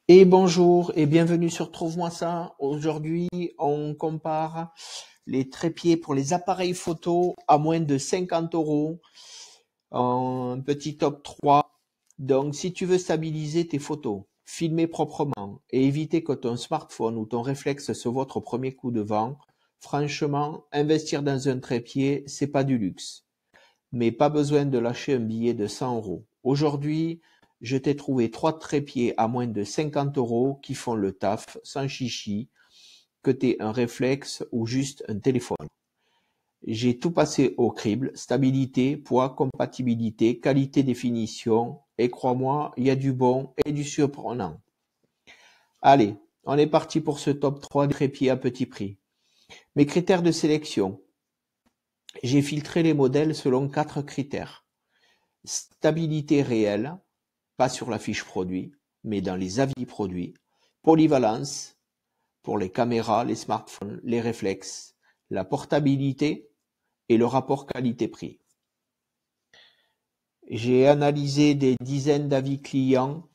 Et bonjour et bienvenue sur Trouve-moi ça. Aujourd'hui, on compare les trépieds pour les appareils photo à moins de 50 euros. Un petit top 3. Donc, si tu veux stabiliser tes photos, filmer proprement et éviter que ton smartphone ou ton réflexe se vote au premier coup de vent, franchement, investir dans un trépied, c'est pas du luxe. Mais pas besoin de lâcher un billet de 100 euros. Aujourd'hui, je t'ai trouvé 3 trépieds à moins de 50 euros qui font le taf sans chichi, que t'aies un réflexe ou juste un téléphone. J'ai tout passé au crible, stabilité, poids, compatibilité, qualité, définition, et crois-moi, il y a du bon et du surprenant. Allez, on est parti pour ce top 3 des trépieds à petit prix. Mes critères de sélection. J'ai filtré les modèles selon 4 critères. Stabilité réelle, pas sur la fiche produit, mais dans les avis produits. Polyvalence, pour les caméras, les smartphones, les réflexes. La portabilité et le rapport qualité-prix. J'ai analysé des dizaines d'avis clients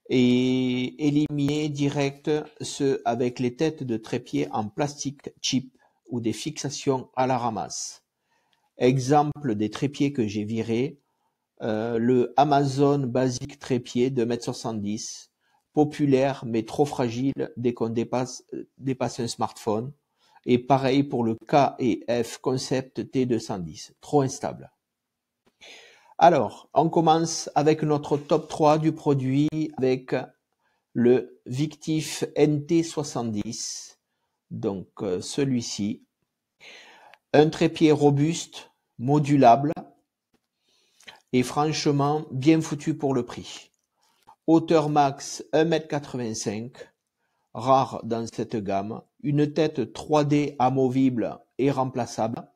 et éliminé direct ceux avec les têtes de trépied en plastique cheap ou des fixations à la ramasse. Exemple des trépieds que j'ai virés, le Amazon Basic trépied de 1,70 m, populaire mais trop fragile dès qu'on dépasse un smartphone. Et pareil pour le K&F Concept T210, trop instable. Alors, on commence avec notre top 3 du produit avec le Victif NT70. Donc celui-ci. Un trépied robuste, modulable et franchement bien foutu pour le prix. Hauteur max 1,85 m, rare dans cette gamme. Une tête 3D amovible et remplaçable.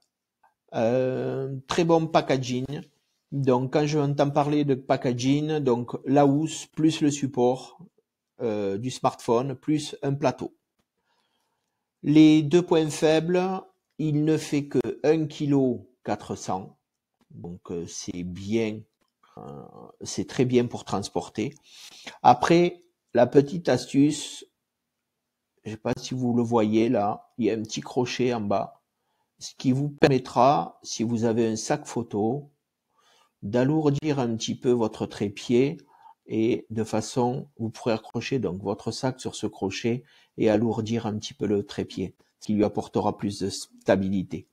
Très bon packaging. Donc quand je entends parler de packaging, donc la housse plus le support du smartphone plus un plateau. Les deux points faibles, il ne fait que 1,4 kg, donc c'est bien, c'est très bien pour transporter. Après, la petite astuce, je ne sais pas si vous le voyez là, il y a un petit crochet en bas, ce qui vous permettra, si vous avez un sac photo, d'alourdir un petit peu votre trépied et de façon, vous pourrez accrocher donc votre sac sur ce crochet et alourdir un petit peu le trépied, ce qui lui apportera plus de stabilité.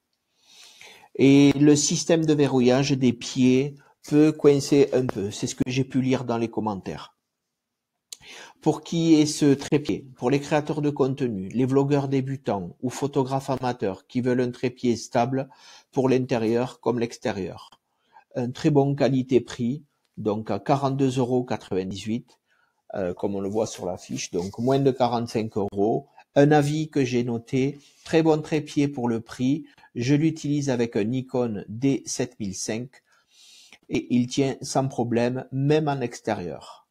Et le système de verrouillage des pieds peut coincer un peu, c'est ce que j'ai pu lire dans les commentaires. Pour qui est ce trépied? Pour les créateurs de contenu, les vlogueurs débutants ou photographes amateurs qui veulent un trépied stable pour l'intérieur comme l'extérieur. Un très bon qualité-prix, donc à 42,98 €, comme on le voit sur la fiche, donc moins de 45 €. Un avis que j'ai noté, très bon trépied pour le prix, je l'utilise avec un Nikon D7005 et il tient sans problème, même en extérieur.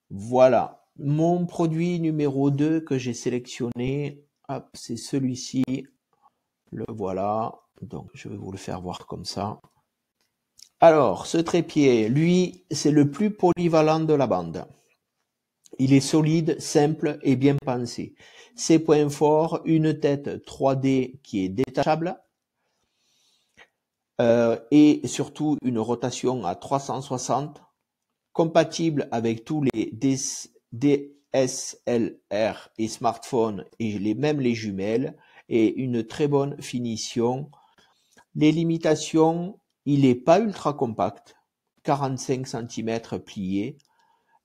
Voilà, mon produit numéro 2 que j'ai sélectionné, hop, c'est celui-ci, le voilà, donc je vais vous le faire voir comme ça. Alors, ce trépied, lui, c'est le plus polyvalent de la bande. Il est solide, simple et bien pensé. Ses points forts, une tête 3D qui est détachable et surtout une rotation à 360, compatible avec tous les DSLR et smartphones et même les jumelles, et une très bonne finition. Les limitations, il n'est pas ultra compact, 45 cm plié,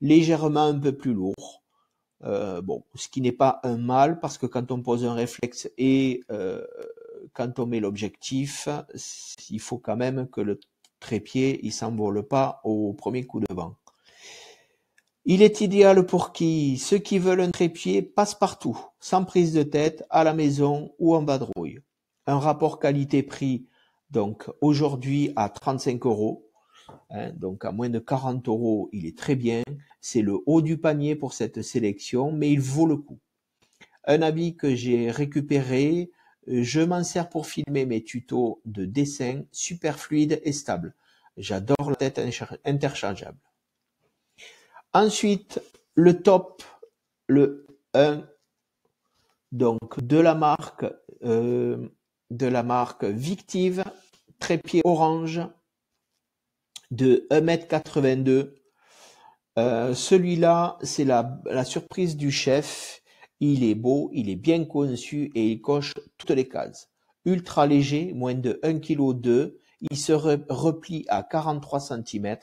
légèrement un peu plus lourd. Bon, ce qui n'est pas un mal, parce que quand on pose un réflexe et quand on met l'objectif, il faut quand même que le trépied il s'envole pas au premier coup de vent. Il est idéal pour qui? Ceux qui veulent un trépied passe-partout, sans prise de tête, à la maison ou en vadrouille. Un rapport qualité-prix, donc aujourd'hui à 35 €. Donc à moins de 40 €, il est très bien. C'est le haut du panier pour cette sélection, mais il vaut le coup. Un avis que j'ai récupéré, je m'en sers pour filmer mes tutos de dessin, super fluide et stable. J'adore la tête interchangeable. Ensuite, le top, le 1, donc de la marque Victive, trépied orange de 1,82 m. Celui-là, c'est la surprise du chef. Il est beau, il est bien conçu et il coche toutes les cases. Ultra léger, moins de 1,2 kg. Il se replie à 43 cm.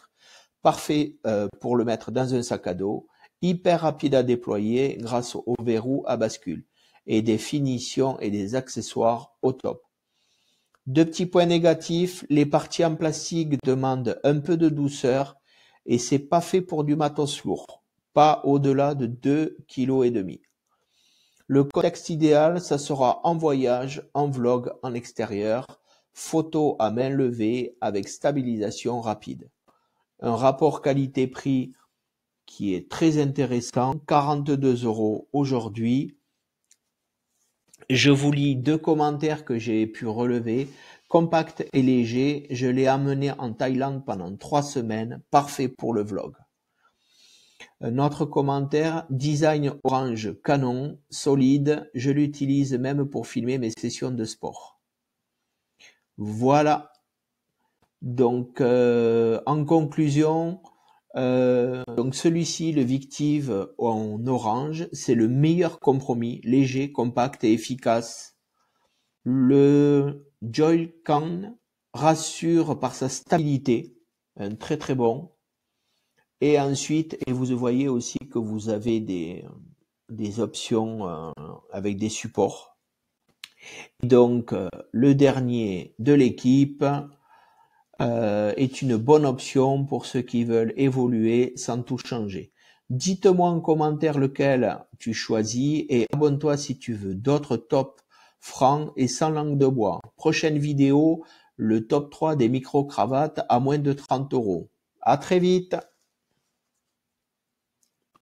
Parfait pour le mettre dans un sac à dos. Hyper rapide à déployer grâce au verrou à bascule. Et des finitions et des accessoires au top. Deux petits points négatifs, les parties en plastique demandent un peu de douceur et c'est pas fait pour du matos lourd, pas au-delà de 2,5 kg. Le contexte idéal, ça sera en voyage, en vlog, en extérieur, photo à main levée avec stabilisation rapide. Un rapport qualité-prix qui est très intéressant, 42 € aujourd'hui. Je vous lis 2 commentaires que j'ai pu relever. Compact et léger, je l'ai amené en Thaïlande pendant 3 semaines, parfait pour le vlog. Un autre commentaire, design orange canon, solide, je l'utilise même pour filmer mes sessions de sport. Voilà. Donc, en conclusion, donc celui-ci, le Victive en orange, c'est le meilleur compromis, léger, compact et efficace. Le Joy-Con rassure par sa stabilité, un très très bon. Et ensuite, et vous voyez aussi que vous avez des options avec des supports. Donc, le dernier de l'équipe est une bonne option pour ceux qui veulent évoluer sans tout changer. Dites-moi en commentaire lequel tu choisis et abonne-toi si tu veux d'autres tops francs et sans langue de bois. Prochaine vidéo, le top 3 des micro-cravates à moins de 30 €. À très vite!